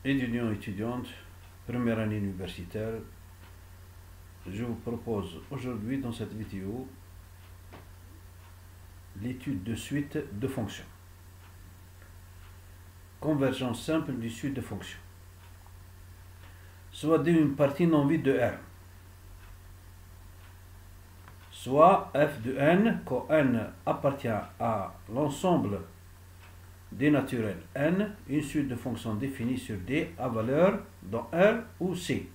Étudiants et étudiantes, première année universitaire, je vous propose aujourd'hui dans cette vidéo l'étude de suite de fonctions. Convergence simple du suite de fonctions. Soit d'une partie non vide de R. Soit f de n, quand n appartient à l'ensemble des naturels n, une suite de fonctions définie sur D à valeur dans R ou C,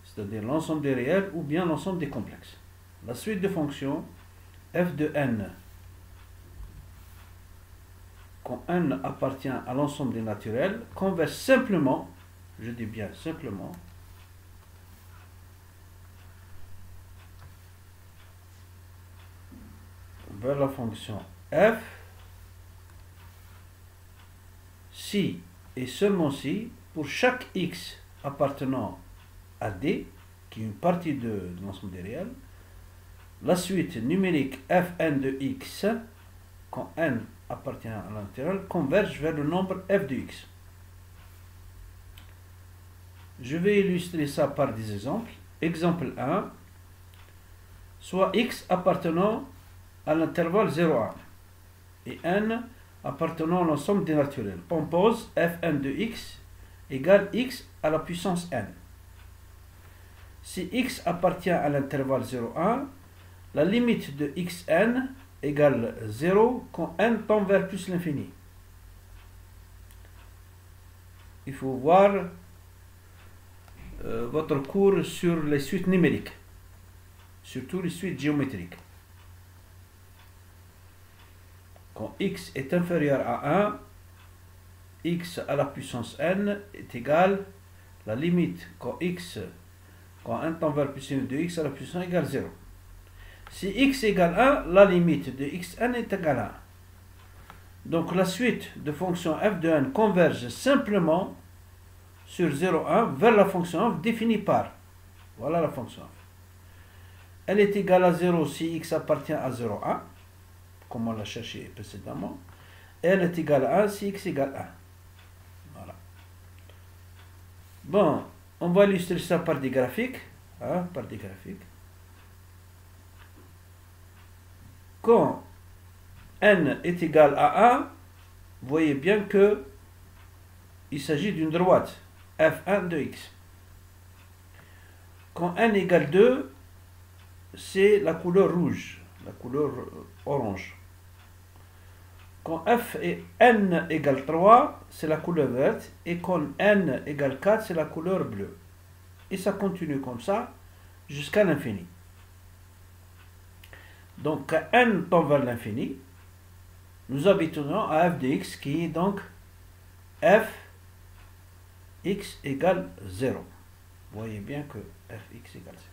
c'est-à-dire l'ensemble des réels ou bien l'ensemble des complexes. La suite de fonctions f de n, quand n appartient à l'ensemble des naturels, converge simplement, je dis bien simplement, vers la fonction f si et seulement si pour chaque x appartenant à D, qui est une partie de l'ensemble des réels, la suite numérique fn de x, quand n appartient à la naturelle, converge vers le nombre f de x. Je vais illustrer ça par des exemples. Exemple 1, soit x appartenant à l'intervalle 0,1 et n appartenant à l'ensemble des naturels. On pose fn de x égale x à la puissance n. Si x appartient à l'intervalle 0,1, la limite de xn égale 0 quand n tend vers plus l'infini. Il faut voir votre cours sur les suites numériques, surtout les suites géométriques. Quand x est inférieur à 1, x à la puissance n est égal, la limite quand n tend vers plus l'infini de x à la puissance égale 0. Si x égale 1, la limite de xn est égale à 1. Donc la suite de fonctions f de n converge simplement sur 0,1 vers la fonction f définie par. Voilà la fonction f. Elle est égale à 0 si x appartient à 0,1, comme on l'a cherché précédemment. Et elle est égale à 1 si x égale 1. Voilà. Bon, on va illustrer ça par des graphiques. Quand n est égal à 1, vous voyez bien que il s'agit d'une droite f1 de x. Quand n égale 2, c'est la couleur rouge, la couleur orange. Quand n égale 3, c'est la couleur verte. Et quand n égale 4, c'est la couleur bleue. Et ça continue comme ça jusqu'à l'infini. Donc, quand n tend vers l'infini, nous habitons à f de x qui est donc f x égale 0. Vous voyez bien que fx égale 0.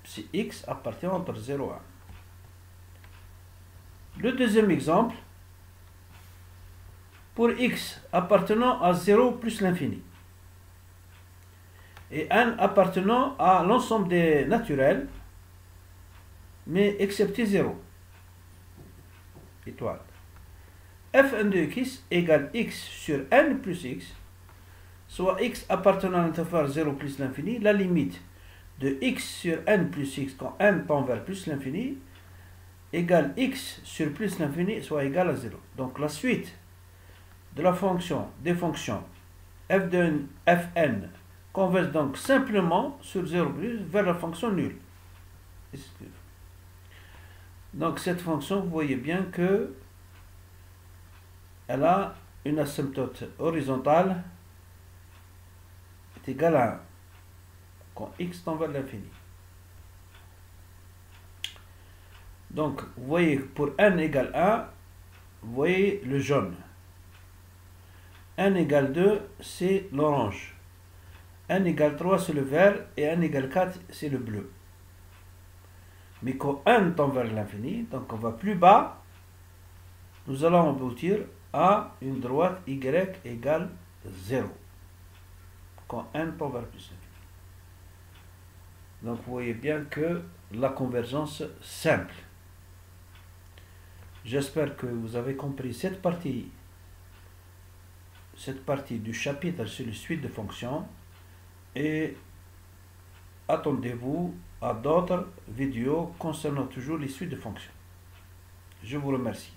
Si x appartient entre 0 et 1. Le deuxième exemple, pour x appartenant à 0 plus l'infini, et n appartenant à l'ensemble des naturels, mais excepté 0. Étoile. fn de x égale x sur n plus x, soit x appartenant à l'intervalle 0 plus l'infini, la limite de x sur n plus x quand n tend vers plus l'infini, égale x sur plus l'infini, soit égale à 0. Donc la suite de la fonction des fonctions f de fn converge donc simplement sur 0 plus vers la fonction nulle. Donc cette fonction, vous voyez bien que elle a une asymptote horizontale est égale à 1 quand x tend vers l'infini. Donc vous voyez pour n égale 1, vous voyez le jaune. n égale 2, c'est l'orange. n égale 3, c'est le vert. Et n égale 4, c'est le bleu. Mais quand n tend vers l'infini, donc on va plus bas, nous allons aboutir à une droite y égale 0. Quand n tend vers plus l'infini. Donc vous voyez bien que la convergence simple. J'espère que vous avez compris cette partie cette partie du chapitre sur les suites de fonctions et attendez-vous à d'autres vidéos concernant toujours les suites de fonctions. Je vous remercie.